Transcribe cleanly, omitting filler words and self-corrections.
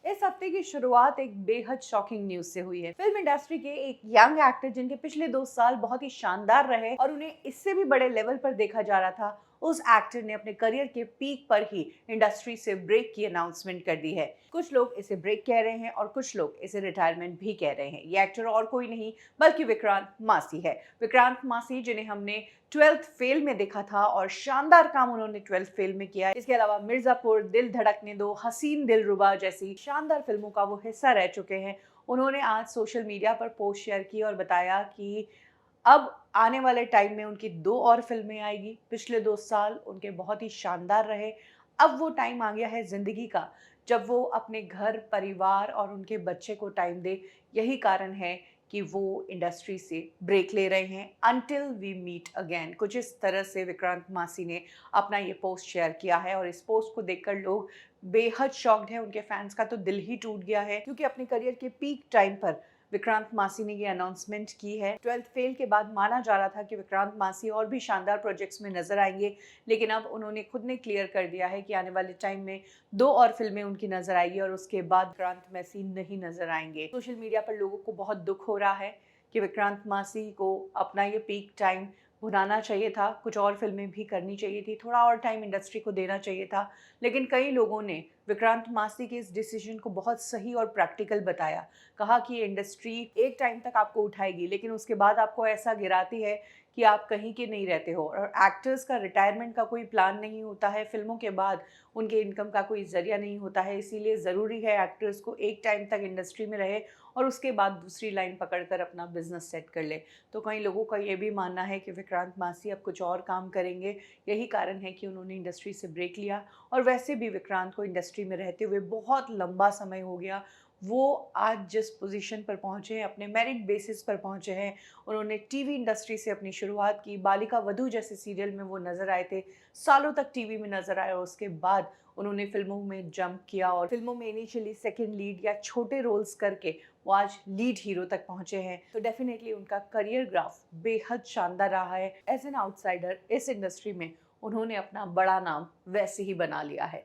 इस हफ्ते की शुरुआत एक बेहद शॉकिंग न्यूज से हुई है। फिल्म इंडस्ट्री के एक यंग एक्टर जिनके पिछले 2 साल बहुत ही शानदार रहे और उन्हें इससे भी बड़े लेवल पर देखा जा रहा था, उस एक्टर ने अपने करियर के पीक पर ही इंडस्ट्री से ब्रेक की अनाउंसमेंट कर दी है। कुछ लोग इसे ब्रेक कह रहे हैं और कुछ लोग इसे रिटायरमेंट भी कह रहे हैं। ये एक्टर और कोई नहीं बल्कि विक्रांत मासी है। विक्रांत मासी, जिन्हें हमने 12th फेल में देखा था और शानदार काम उन्होंने 12th फेल में किया। इसके अलावा मिर्जापुर, दिल धड़कने दो, हसीन दिलरुबा जैसी शानदार फिल्मों का वो हिस्सा रह चुके हैं। उन्होंने आज सोशल मीडिया पर पोस्ट शेयर की और बताया कि अब आने वाले टाइम में उनकी 2 और फिल्में आएगी। पिछले 2 साल उनके बहुत ही शानदार रहे। अब वो टाइम आ गया है ज़िंदगी का, जब वो अपने घर, परिवार और उनके बच्चे को टाइम दें। यही कारण है कि वो इंडस्ट्री से ब्रेक ले रहे हैं। अंटिल वी मीट अगेन, कुछ इस तरह से विक्रांत मासी ने अपना ये पोस्ट शेयर किया है और इस पोस्ट को देखकर लोग बेहद शॉक्ड हैं। उनके फैंस का तो दिल ही टूट गया है, क्योंकि अपने करियर के पीक टाइम पर विक्रांत मासी ने ये अनाउंसमेंट की है। 12th फेल के बाद माना जा रहा था कि विक्रांत मासी और भी शानदार प्रोजेक्ट्स में नजर आएंगे, लेकिन अब उन्होंने खुद ने क्लियर कर दिया है कि आने वाले टाइम में 2 और फिल्में उनकी नजर आएगी और उसके बाद विक्रांत मासी नहीं नजर आएंगे। सोशल मीडिया पर लोगों को बहुत दुख हो रहा है कि विक्रांत मासी को अपना ये पीक टाइम भुनाना चाहिए था, कुछ और फिल्में भी करनी चाहिए थी, थोड़ा और टाइम इंडस्ट्री को देना चाहिए था। लेकिन कई लोगों ने विक्रांत मासी के इस डिसीजन को बहुत सही और प्रैक्टिकल बताया। कहा कि इंडस्ट्री एक टाइम तक आपको उठाएगी, लेकिन उसके बाद आपको ऐसा गिराती है कि आप कहीं के नहीं रहते हो। और एक्टर्स का रिटायरमेंट का कोई प्लान नहीं होता है, फिल्मों के बाद उनके इनकम का कोई जरिया नहीं होता है। इसीलिए ज़रूरी है एक्टर्स को एक टाइम तक इंडस्ट्री में रहे और उसके बाद दूसरी लाइन पकड़कर अपना बिजनेस सेट कर ले। तो कई लोगों का ये भी मानना है कि विक्रांत मासी अब कुछ और काम करेंगे। यही कारण है कि उन्होंने इंडस्ट्री से ब्रेक लिया। और वैसे भी विक्रांत को इंडस्ट्री में रहते हुए बहुत लंबा समय हो गया। वो आज जिस पोजीशन पर पहुंचे हैं, अपने मेरिट बेसिस पर पहुंचे हैं। उन्होंने टीवी इंडस्ट्री से अपनी शुरुआत की, बालिका वधू जैसे सीरियल में वो नज़र आए थे, सालों तक टीवी में नज़र आए और उसके बाद उन्होंने फिल्मों में जंप किया और फिल्मों में इनिशियली सेकंड लीड या छोटे रोल्स करके वो आज लीड हीरो तक पहुंचे हैं। तो डेफिनेटली उनका करियर ग्राफ बेहद शानदार रहा है। एज एन आउटसाइडर इस इंडस्ट्री में उन्होंने अपना बड़ा नाम वैसे ही बना लिया है।